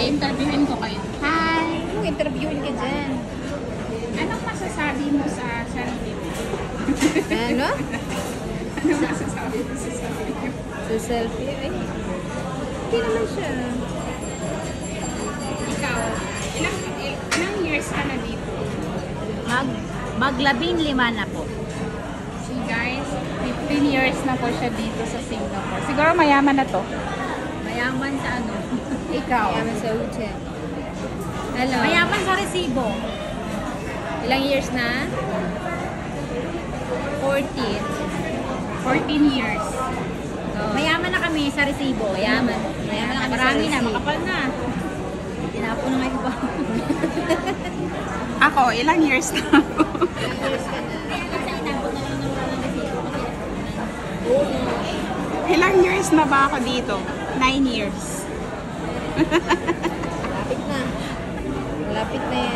interviewin ko kayo. Hi! Interviewin ka dyan. Anong masasabi mo sa selfie mo? Ano? Anong masasabi mo sa selfie mo? Sa selfie? Ay, hindi naman siya. Ikaw, ilang years ka na dito? Mag-15 na po. See guys, 15 years na po siya dito sa Singapore. Siguro mayaman na to. Mayaman sa ano? Ikaw. Mayaman sa hotel. Hello. Mayaman sa resibo. Ilang years na? 40. 14 years. Oh. Mayaman na kami sa resibo. Mayaman. Mayaman na kami sa Marami na, resibo. makapal na. Tinapo na nga iba. Ako, ilang years na ako? Ilang years ka na? Kasi inabot na lang ng walang resibo. Ilang years na ba ako dito? 9 years. Malapit na. Malapit na yan.